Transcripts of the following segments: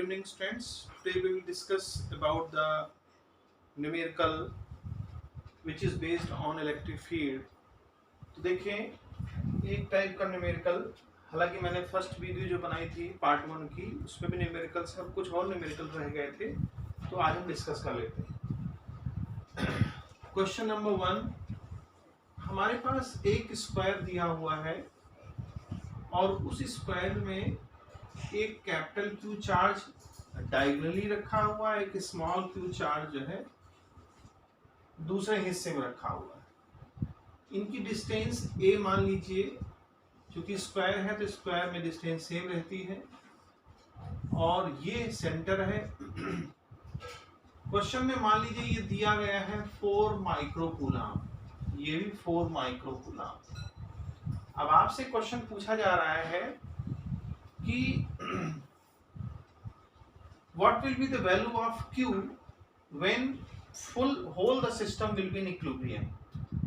evening, students. Today we will discuss about the numerical which is based on electric field. तो देखें एक type का numerical, हालांकि मैंने फर्स्ट वीडियो जो बनाई थी पार्ट 1 की उसमें भी न्यूमेरिकल से कुछ और न्यूमेरिकल रह गए थे, तो आज हम डिस्कस कर लेते हैं। क्वेश्चन नंबर 1, हमारे पास एक स्क्वायर दिया हुआ है और उस स्क्वायर में एक कैपिटल क्यू चार्ज डायगोनली रखा हुआ है, एक स्मॉल क्यू चार्ज जो है दूसरे हिस्से में रखा हुआ है। इनकी डिस्टेंस a मान लीजिए, क्योंकि स्क्वायर है तो स्क्वायर में डिस्टेंस सेम रहती है, और ये सेंटर है। क्वेश्चन में मान लीजिए ये दिया गया है 4 माइक्रोकूलम, ये भी 4 माइक्रोकूलम। अब आपसे क्वेश्चन पूछा जा रहा है कि what will be the value of Q when whole the system will be in equilibrium।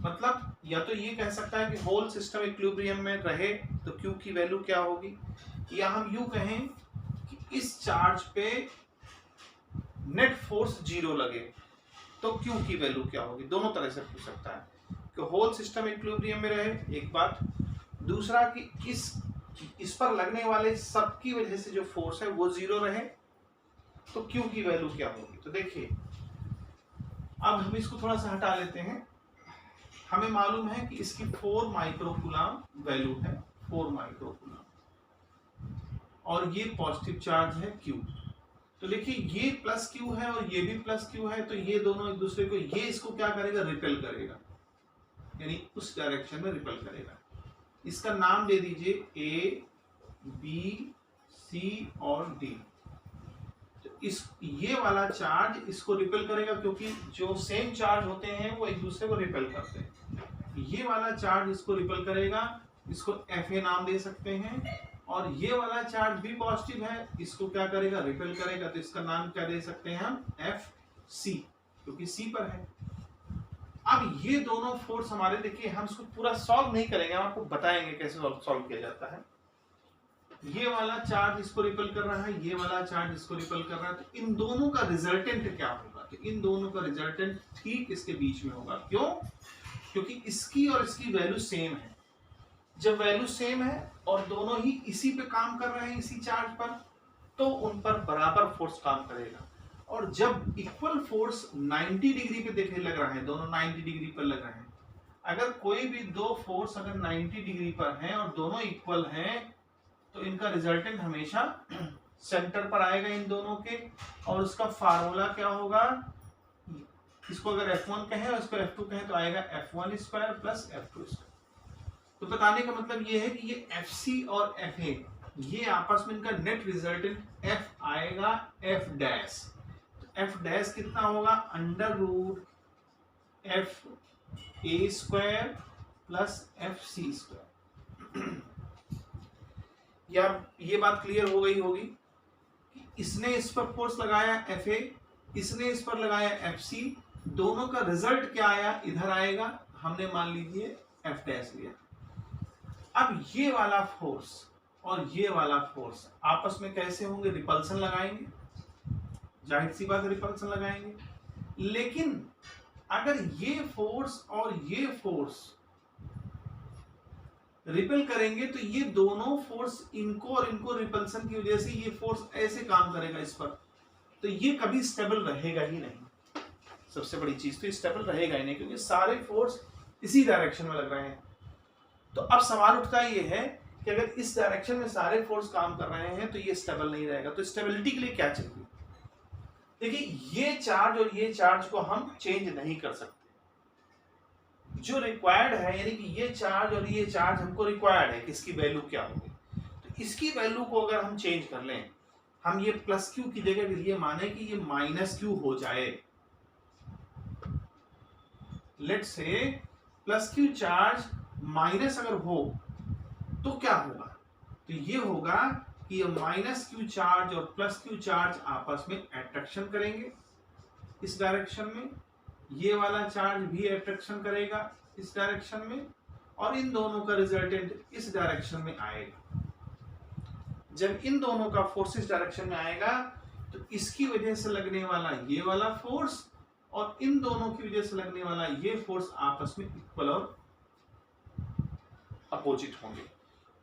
मतलब या तो ये कह सकता है कि होल सिस्टम इक्विलिब्रियम में रहे तो Q की वैल्यू क्या होगी, या हम यूं कहें कि इस चार्ज पे नेट फोर्स 0 लगे तो Q की वैल्यू क्या होगी। दोनों तरह से पूछ सकता है कि होल सिस्टम इक्विलिब्रियम में रहे, एक बात, दूसरा कि इस पर लगने वाले सब की वजह से जो फोर्स है वो 0 रहे तो Q की वैल्यू क्या होगी। तो देखिए अब हम इसको थोड़ा सा हटा लेते हैं। हमें मालूम है कि इसकी 4 माइक्रोकूलम वैल्यू है, 4 माइक्रोकूलम, और ये पॉजिटिव चार्ज है Q। तो देखिए ये प्लस Q है और ये भी प्लस Q है, तो ये दोनों एक दूसरे को, ये इसको क्या करेगा, रिपेल करेगा, यानी उस डायरेक्शन में रिपेल करेगा। इसका नाम दे दीजिए A, B, C और D। ये वाला चार्ज इसको रिपेल करेगा, क्योंकि जो सेम चार्ज होते हैं वो एक दूसरे को रिपेल करते हैं। ये वाला चार्ज इसको रिपेल करेगा, इसको Fa नाम दे सकते हैं, और ये वाला चार्ज भी पॉजिटिव है, इसको क्या करेगा, रिपेल करेगा, तो इसका नाम क्या दे सकते हैं हम, Fc, क्योंकि C पर है। अब ये दोनों फोर्स हमारे, देखिए हम इसको पूरा सॉल्व नहीं करेंगे, हम आपको बताएंगे कैसे सॉल्व किया जाता है। ये वाला चार्ज इसको रिपेल कर रहा है, ये वाला चार्ज इसको रिपेल कर रहा है, तो इन दोनों का रिजल्टेंट क्या होगा, तो इन दोनों का रिजल्टेंट ठीक इसके बीच में होगा। क्यों? क्योंकि इसकी और इसकी वैल्यू सेम है। जब वैल्यू सेम है और दोनों ही इसी पे काम कर रहे हैं, इसी चार्ज पर, तो उन पर बराबर फोर्स काम करेगा। और जब इक्वल फोर्स 90 डिग्री पे देखने लग रहा है, दोनों 90 डिग्री पर लग रहे हैं, अगर कोई भी दो फोर्स अगर 90 डिग्री पर हैं और दोनों इक्वल हैं, तो इनका रिजल्टेंट हमेशा सेंटर पर आएगा इन दोनों के, और उसका फार्मूला क्या होगा, इसको अगर F1 कहें और इसको F2 कहें तो आएगा F1 square plus F2 square. तो बताने का मतलब ये है कि ये FC और FA, ये आपस में इनका नेट रिजल्टेंट F आएगा F डैश। तो F डैश कितना होगा, under root FA square plus FC square. या ये बात क्लियर हो गई होगी कि इसने इस पर फोर्स लगाया FA, इसने इस पर लगाया FC, दोनों का रिजल्ट क्या आया, इधर आएगा, हमने मान लीजिए F डैश लिया। अब ये वाला फोर्स और ये वाला फोर्स आपस में कैसे होंगे, रिपल्सन लगाएंगे, जाहिर सी बात है रिपल्सन लगाएंगे। लेकिन अगर ये फोर्स और ये फोर्स रिपेल करेंगे तो ये दोनों फोर्स, इनको और इनको रिपल्सन की वजह से ये फोर्स ऐसे काम करेगा इस पर, तो ये कभी स्टेबल रहेगा ही नहीं। सबसे बड़ी चीज तो स्टेबल रहेगा ही नहीं, क्योंकि सारे फोर्स इसी डायरेक्शन में लग रहे हैं। तो अब सवाल उठता ये है कि अगर इस डायरेक्शन में सारे फोर्स काम कर रहे हैं तो ये स्टेबल नहीं रहेगा। तो स्टेबिलिटी के लिए क्या चाहिए, देखिए ये चार्ज और ये चार्ज को हम चेंज नहीं कर सकते। जो रिक्वायर्ड है, यानी कि ये चार्ज और ये चार्ज हमको रिक्वायर्ड है कि इसकी वैल्यू क्या होगी, तो इसकी वैल्यू को अगर हम चेंज कर लें, हम ये प्लस Q की जगह ये माने कि ये माइनस Q हो जाए, let's say plus Q charge minus अगर हो तो क्या होगा, तो ये होगा कि ये माइनस Q चार्ज और प्लस Q चार्ज आपस में अट्रैक्शन करेंगे इस डायरेक्शन में, ये वाला चार्ज भी अट्रैक्शन करेगा इस डायरेक्शन में, और इन दोनों का रिजल्टेंट इस डायरेक्शन में आएगा। जब इन दोनों का फोर्स इस डायरेक्शन में आएगा तो इसकी वजह से लगने वाला ये वाला फोर्स और इन दोनों की वजह से लगने वाला ये फोर्स आपस में इक्वल और अपोजिट होंगे,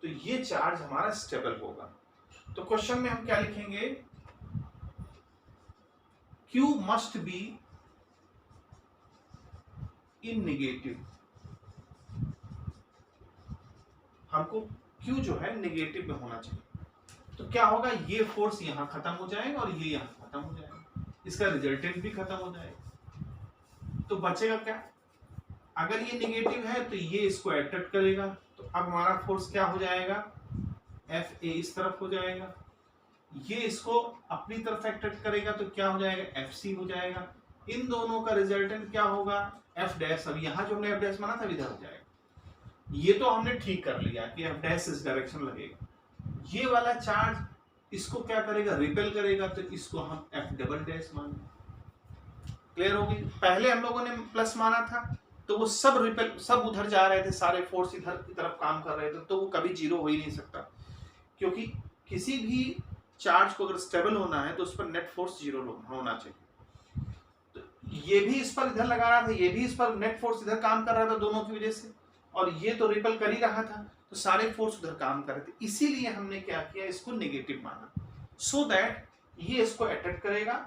तो ये चार्ज हमारा स्टेबल होगा। तो क्वेश्चन में हम क्या लिखेंगे, Q must be in negative, हमको Q जो है नेगेटिव में होना चाहिए। तो क्या होगा, ये फोर्स यहां खत्म हो जाएगा और ये यहां खत्म हो जाएगा, इसका रिजल्टेंट भी खत्म हो जाएगा। तो बचेगा क्या, अगर ये नेगेटिव है तो ये इसको अट्रैक्ट करेगा, तो अब हमारा फोर्स क्या हो जाएगा, Fa इस तरफ हो जाएगा, ये इसको अपनी तरफ अट्रैक्ट करेगा तो क्या हो जाएगा, Fc हो जाएगा। इन दोनों का रिजल्टेंट क्या होगा, F डैश। अब यहाँ जो हमने F डैश माना था इधर हो जाएगा। ये तो हमने ठीक कर लिया कि F डैश इस डायरेक्शन लगेगा। ये वाला चार्ज इसको क्या करेगा, रिपेल करेगा, तो इसको हम F डबल डैश मानेंगे। क्लियर होगी। पहले हम लोगों ने प्लस माना था तो वो सब रिपेल, सब उधर जा रहे थे, सारे फोर्स इधर की तरफ काम कर रहे थे, तो वो कभी जीरो हो ही नहीं सकता, क्योंकि किसी भी चार्ज को अगर स्टेबल होना है तो उस पर नेट फोर्स जीरो होना चाहिए। तो ये भी इस पर इधर लगा रहा था, ये भी इस पर नेट फोर्स इधर काम कर रहा था दोनों की वजह से, और ये तो रिपेल कर ही रहा था, तो सारे फोर्स उधर काम कर रहे थे। इसीलिए हमने क्या किया, इसको नेगेटिव माना, सो दैट ये इसको अट्रैक्ट करेगा,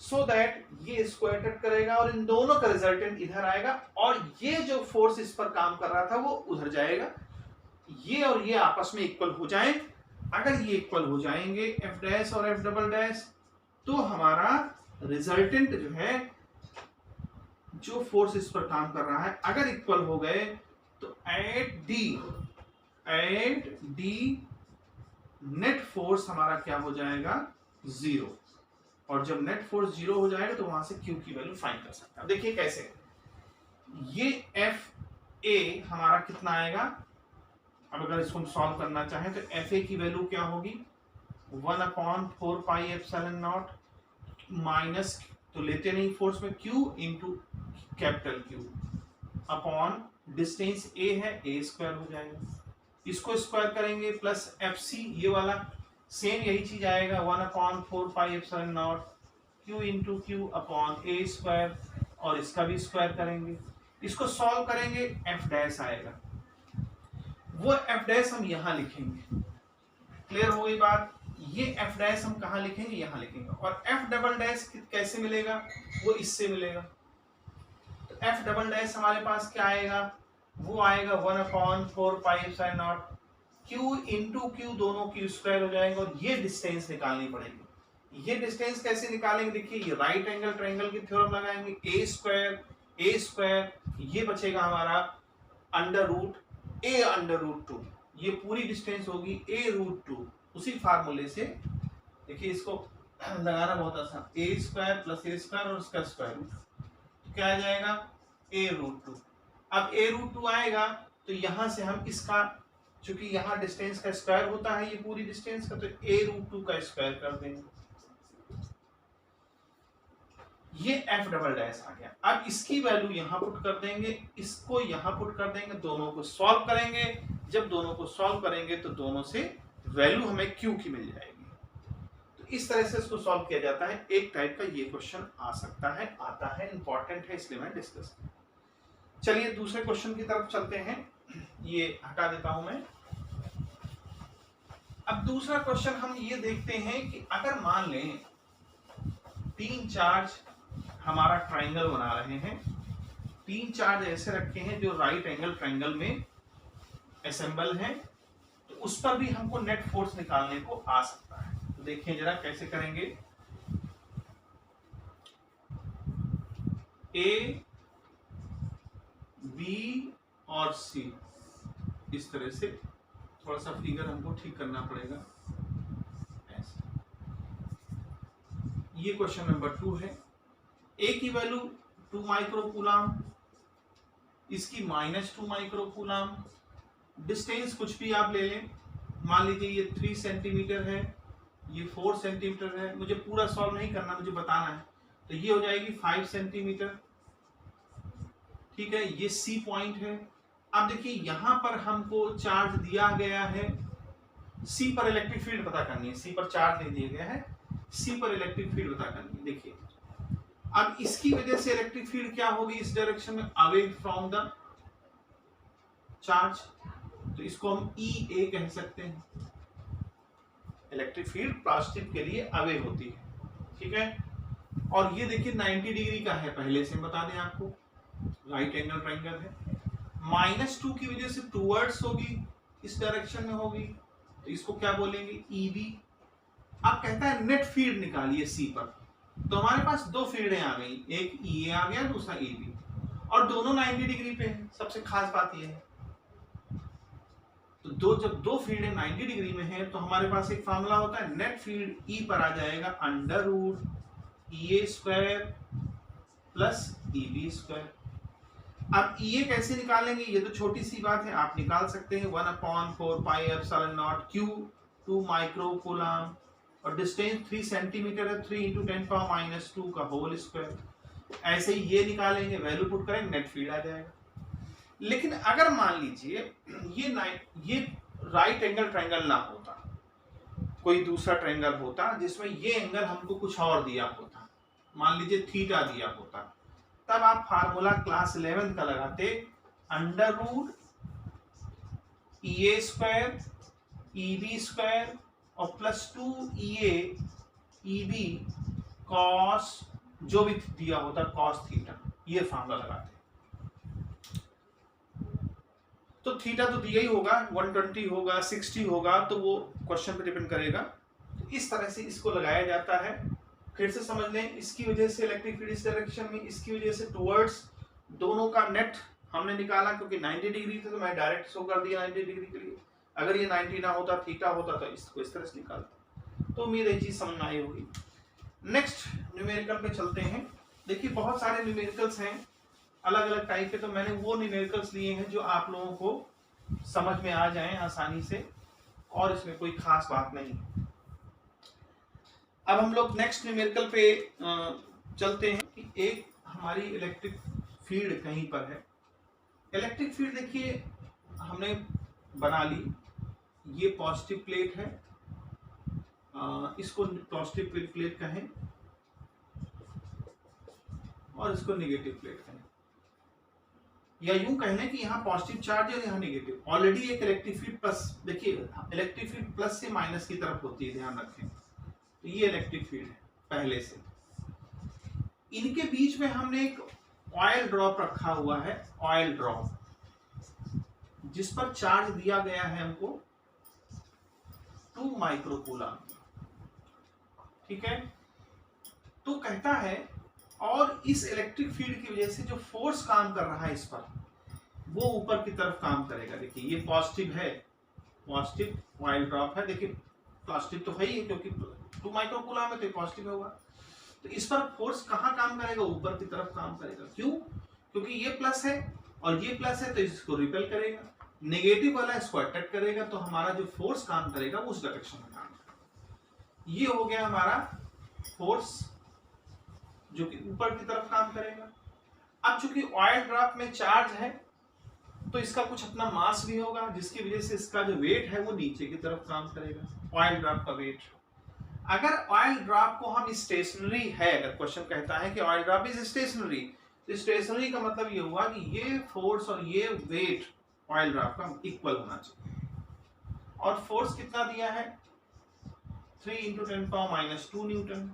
सो दैट ये इसको अट्रैक्ट करेगा और इन दोनों का रिजल्टेंट इधर आएगा, और ये जो फोर्स इस पर काम कर रहा था वो उधर जाएगा, ये और ये आपस में इक्वल हो जाए। अगर ये इक्वल हो जाएंगे F डैश और F डबल डैश, तो हमारा रिजल्टेंट जो है, जो फोर्स इस पर काम कर रहा है, अगर इक्वल हो गए तो एट डी नेट फोर्स हमारा क्या हो जाएगा, जीरो। और जब नेट फोर्स जीरो हो जाएगा तो वहां से Q की वैल्यू फाइंड कर सकते हैं। देखिए कैसे, ये FA हमारा कितना आएगा, अब अगर इसको हम सॉल्व करना चाहें तो FA की वैल्यू क्या होगी, 1/4 पाई एप्सिलॉन नॉट माइनस, तो लेते नहीं फोर्स में, Q into capital Q upon distance A है, A स्क्वायर हो जाएगा, इसको स्क्वायर करेंगे प्लस FC, ये वाला सेम यही चीज आएगा, 1/4 pi epsilon not Q into Q upon A square, और इसका भी स्क्वायर करेंगे, इसको सॉल्व करेंगे F डैश आएगा, वो F डैश हम यहां लिखेंगे। क्लियर हो गई बात, ये F डैश हम कहां लिखेंगे, यहां लिखेंगे, और F डबल डैश कैसे मिलेगा, वो इससे मिलेगा। तो F डबल डैश हमारे पास क्या आएगा, वो आएगा 1/4 pi epsilon not Q into Q, दोनों Q स्क्वायर हो जाएंगे, और ये डिस्टेंस निकालनी पड़ेगी। ये डिस्टेंस कैसे निकालेंगे, देखिए ये राइट एंगल ट्रायंगल की थ्योरम लगाएंगे, A स्क्वायर, ये बचेगा हमारा अंडर रूट A√2, ये पूरी डिस्टेंस होगी A√2। उसी फार्मूले से देखिए, इसको लगाना बहुत आसान, A square plus A square और उसका स्क्वायर रूट, तो क्या आ जाएगा A√2। अब A√2 आएगा तो यहां से हम इसका, चूंकि यहाँ डिस्टेंस का स्क्वायर होता है ये पूरी डिस्टेंस का, तो A√2 का स्क्वायर कर देंगे, ये F डबल डैश आ गया। अब इसकी वैल्यू यहां पुट कर देंगे, इसको यहां पुट कर देंगे, दोनों को सॉल्व करेंगे। जब दोनों को सॉल्व करेंगे तो दोनों से वैल्यू हमें Q की मिल जाएगी। तो इस तरह से इसको सॉल्व किया जाता है। एक टाइप का ये क्वेश्चन आ सकता है, आता है, इंपॉर्टेंट है, इसलिए मैं डिस्कस किया। चलिए दूसरे क्वेश्चन की तरफ चलते हैं, ये हटा देता हूं मैं। अब दूसरा क्वेश्चन हम ये देखते हैं कि अगर मान लें तीन चार्ज हमारा ट्रायंगल बना रहे हैं, तीन चार्ज ऐसे रखे हैं जो राइट एंगल ट्रायंगल में असेंबल हैं, तो उस पर भी हमको नेट फोर्स निकालने को आ सकता है। तो देखिए जरा कैसे करेंगे। A, B और C, इस तरह से थोड़ा सा फिगर हमको ठीक करना पड़ेगा। ये क्वेश्चन नंबर 2 है। A की वैल्यू 2 माइक्रोकूलम, इसकी -2 माइक्रोकूलम, डिस्टेंस कुछ भी आप ले लें, मान लीजिए ये 3 सेंटीमीटर है, ये 4 सेंटीमीटर है, मुझे पूरा सॉल्व नहीं करना, मुझे बताना है, तो ये हो जाएगी 5 सेंटीमीटर, ठीक है, ये C पॉइंट है। अब देखिए यहां पर हमको चार्ज दिया गया है सी पर इलेक्ट्रिक फील्ड पता करनी है, सी पर चार्ज दे दिया गया है, सी पर इलेक्ट्रिक फील्ड पता करनी है। देखिए अब इसकी वजह से इलेक्ट्रिक फील्ड क्या होगी इस डायरेक्शन में, अवे फ्रॉम द चार्ज, तो इसको हम ई ए कह सकते हैं। इलेक्ट्रिक फील्ड पॉजिटिव के लिए अवे होती है, ठीक है। और ये देखिए 90 डिग्री का है, पहले से बता दें आपको, राइट एंगल ट्रायंगल है। -2 की वजह से टूवर्ड्स होगी, इस डायरेक्शन में होगी, तो इसको क्या बोलेंगे, ईबी। अब कहता है नेट फील्ड निकालिए सी पर, तो हमारे पास दो फील्डें आ गई, एक ई आ गया, दूसरा ईबी, और दोनों 90 डिग्री पे है। सबसे खास बात यह है, तो जब दो फील्डें 90 डिग्री में है, तो हमारे पास एक फार्मूला होता है, नेट फील्ड ई पर आ जाएगा √EA² प्लस EB²। अब EA कैसे निकालेंगे, ये तो छोटी सी बात है, आप निकाल सकते हैं 1/4πε0 Q 2 माइक्रो कूलम, और डिस्टेंस 3 सेंटीमीटर है, 3 × 10⁻² का होल स्क्वायर। ऐसे ही ये निकालेंगे, वैल्यू पुट करेंगे, नेट फील्ड आ जाएगा। लेकिन अगर मान लीजिए ये राइट एंगल ट्रायंगल ना होता, कोई दूसरा ट्रायंगल होता जिसमें ये एंगल हमको कुछ और दिया होता, मान लीजिए थीटा दिया होता, तब आप फार्मूला क्लास 11 का लगाते, √EA² EB² और +2EA EB cos जो भी दिया होता cos थीटा, ये फार्मूला लगाते। तो थीटा तो दिया ही होगा, 120 होगा, 60 होगा, तो वो क्वेश्चन पे डिपेंड करेगा। तो इस तरह से इसको लगाया जाता है। फिर से समझ लें, इसकी वजह से इलेक्ट्रिक फील्ड इस डायरेक्शन में, इसकी वजह से टुवर्ड्स, दोनों का नेट हमने निकाला, क्योंकि 90 डिग्री थे तो मैं डायरेक्ट शो कर दिया 90 डिग्री के लिए। अगर ये 90 ना होता, थीटा होता, तो इसको इस तरह से निकालता। तो उम्मीद है चीज समझ में आई होगी। नेक्स्ट न्यूमेरिकल पे चलते हैं। देखिए बहुत सारे न्यूमेरिकल्स हैं अलग अलग टाइप के, तो मैंने वो न्यूमेरिकल्स लिए हैं जो आप लोगों को समझ में आ जाएं आसानी से, और इसमें कोई खास बात नहीं। अब हम लोग नेक्स्ट न्यूमेरिकल पे चलते हैं कि एक हमारी इलेक्ट्रिक फील्ड कहीं पर है। इलेक्ट्रिक फील्ड देखिए हमने बना ली, ये पॉजिटिव प्लेट है, इसको पॉजिटिव प्लेट कहें, और इसको नेगेटिव प्लेट कहें, या यूं कहने कि यहाँ पॉजिटिव चार्ज है और यहाँ नेगेटिव। ऑलरेडी एक इलेक्ट्रिक फील्ड प्लस, देखिए इलेक्ट्रिक फील्ड प्लस से माइनस की तरफ होती है, ध्यान रखें। तो ये इलेक्ट्रिक फील्ड है पहले से। इनके बीच में हमने एक ऑयल ड्रॉप रखा हुआ है, ऑयल ड्रॉप, जिस पर चार्ज दिया गया है हमको 2 माइक्रो कूलम, ठीक है। तो कहता है, और इस इलेक्ट्रिक फील्ड की वजह से जो फोर्स काम कर रहा है इस पर, वो ऊपर की तरफ काम करेगा। देखिए ये पॉजिटिव है, पॉजिटिव ऑयल ड्रॉप है, देखिए पॉजिटिव तो है ही, क्योंकि 2 माइक्रो कूलम है तो पॉजिटिव होगा। तो इस पर फोर्स कहाँ काम करेगा, ऊपर की तरफ काम करेगा। क्यों? क्योंकि ये प्लस है और ये प्लस है, तो इसको रिपेल करेगा। नेगेटिव वाला इसको अट्रैक्ट करेगा, तो हमारा जो फोर्स काम करेगा वो उस डायरेक्शन में काम करेगा। ये हो गया हमारा फोर्स जो कि ऊपर की तरफ काम करेगा। अब चूंकि ऑयल ड्रॉप में चार्ज है, तो इसका कुछ अपना मास भी होगा, जिसकी वजह से इसका जो वेट है वो नीचे की तरफ काम करेगा, ऑयल ड्रॉप का वेट। अगर ऑयल ड्रॉप को हम स्टेशनरी है, अगर क्वेश्चन कहता है कि ऑयल ड्रॉप इज स्टेशनरी, तो स्टेशनरी का मतलब ये हुआ कि ये फोर्स और ये वेट ऑयल ड्रॉप का इक्वल होना चाहिए। और फोर्स कितना दिया है, 3 × 10⁻² न्यूटन।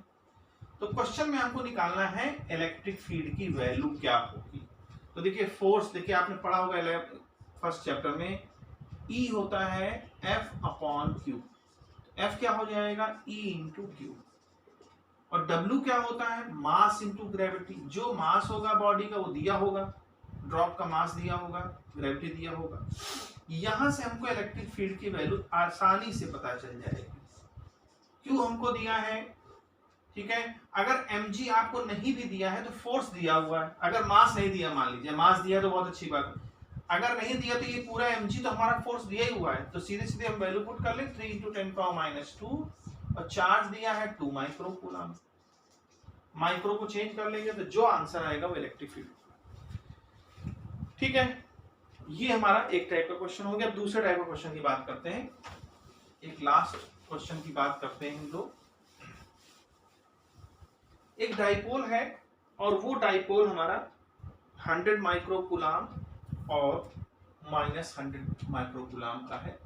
तो क्वेश्चन में हमको निकालना है इलेक्ट्रिक फील्ड की वैल्यू क्या होगी। तो देखिए फोर्स, देखिए आपने पढ़ा होगा फर्स्ट चैप्टर में, E होता है F/Q। F क्या हो जाएगा, E × Q। और W क्या होता है, मास × ग्रेविटी। जो मास होगा बॉडी का वो दिया होगा, ड्रॉप का मास दिया होगा, ग्रेविटी दिया होगा। यहां से हमको इलेक्ट्रिक फील्ड की वैल्यू आसानी से पता चल जाएगी। क्यों हमको दिया है, ठीक है। अगर mg आपको नहीं भी दिया है तो फोर्स दिया हुआ है। अगर मास नहीं दिया, मान लीजिए मास दिया तो बहुत अच्छी बात है, अगर नहीं दिया तो ये पूरा mg तो हमारा फोर्स दिया ही हुआ है, तो सीधे सीधे हम वैल्यू पुट कर ले 3 × 10⁻², और चार्ज दिया है 2 माइक्रो कूलम। माइक्रो को चेंज कर लेंगे तो जो आंसर आएगा वो इलेक्ट्रिक फील्ड, ठीक है। ये हमारा एक टाइप का क्वेश्चन हो गया। अब दूसरे टाइप का क्वेश्चन की बात करते हैं। एक लास्ट क्वेश्चन की बात करते हैं हम लोग। एक डाइपोल है और वो डाइपोल हमारा 100 माइक्रोकूलाम और -100 माइक्रोकूलाम का है।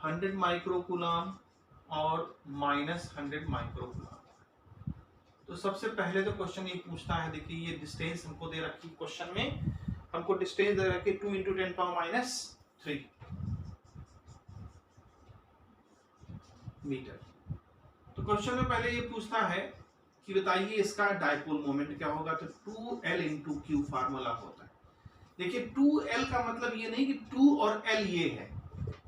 100 माइक्रोकूलाम और -100 माइक्रोकूलाम। तो सबसे पहले तो क्वेश्चन ये पूछता है, देखिए ये डिस्टेंस हमको दे रखी क्वेश्चन में, हमको डिस्टेंस दे रखी 2 × 10⁻³ मीटर। तो क्वेश्चन में पहले ये पूछता है कि बताइए इसका डाइपोल मोमेंट क्या होगा। तो 2L × Q फार्मूला होता है। देखिए 2L का मतलब ये नहीं कि 2 और L ये है,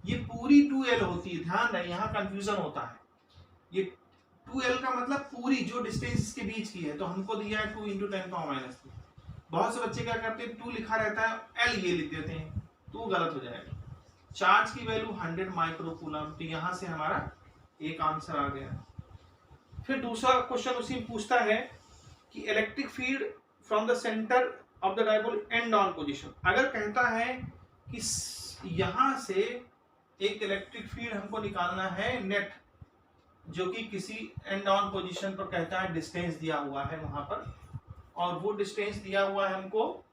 ये पूरी 2L होती है। ध्यान रहे, यहाँ कंफ्यूजन होता है। ये 2L का मतलब पूरी जो डिस्टेंस इसके बीच की है। तो हमको दिया है 2 × 10⁻³। बहुत से बच्चे क्या करते हैं, 2 लिखा रहता है, L ये लिख देते हैं, तो गलत हो जाएगा। चार्ज की वैल्यू 100 माइक्रोकूलम, तो यहाँ से हमारा एक आंसर आ गया। फिर दूसरा क्वेश्चन उसी में पूछता है कि electric field from the centre of the dipole and on position. अगर कहता है कि यहां से एक इलेक्ट्रिक फील्ड हमको निकालना है नेट, जो कि किसी एंड ऑन पोजीशन पर कहता है डिस्टेंस दिया हुआ है वहां पर, और वो डिस्टेंस दिया हुआ है हमको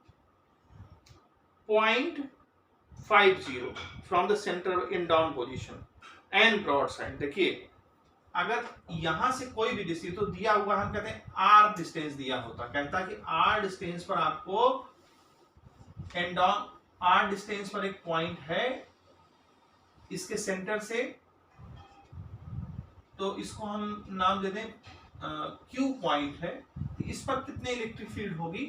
0.50 from the centre in down position and broad side. देखिए अगर यहां से कोई भी डिस्टेंस तो दिया हुआ, हम कहते हैं आर डिस्टेंस दिया होता, कहता है कि आर डिस्टेंस पर आपको एंड ऑन, आर डिस्टेंस पर एक पॉइंट है इसके सेंटर से, तो इसको हम नाम दे दें क्यू पॉइंट है। इस पर कितने इलेक्ट्रिक फील्ड होगी।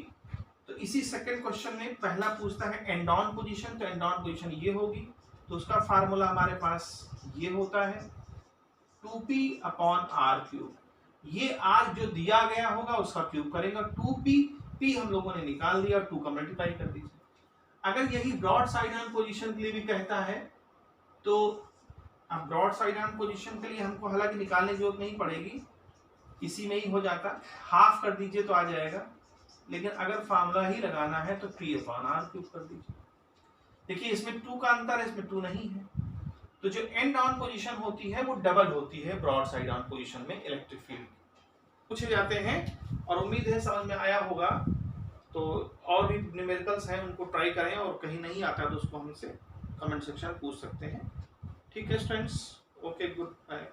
तो इसी सेकंड क्वेश्चन में पहला पूछता है एंड ऑन पोजीशन, तो एंड ऑन पोजीशन ये होगी, तो उसका फार्मूला हमारे पास ये होता है 2p/r³। ये r जो दिया गया होगा उसका क्यूब करेगा, 2p, p हम लोगों ने निकाल दिया, 2 का मल्टीप्लाई कर दीजिए। अगर यही ब्रॉड साइड ऑन पोजीशन के लिए भी कहता है, तो अब ब्रॉड साइड ऑन पोजीशन के लिए हमको हालांकि निकालने की जरूरत नहीं पड़ेगी, इसी में ही हो जाता, हाफ कर दीजिए तो आ जाएगा। लेकिन अगर फार्मूला ही लगाना है तो p/r³ कर दीजिए। देखिए इसमें 2 का अंतर है, इसमें 2 नहीं है। तो जो एंड ऑन पोजीशन होती है वो डबल होती है ब्रॉड साइड ऑन पोजीशन में इलेक्ट्रिक फील्ड पूछे जाते हैं। और उम्मीद है समझ में आया होगा। तो और भी न्यूमेरिकल्स हैं, उनको ट्राई करें, और कहीं नहीं आता तो उसको हमसे कमेंट सेक्शन पूछ सकते हैं। ठीक है स्टूडेंट्स, ओके, गुड बाय।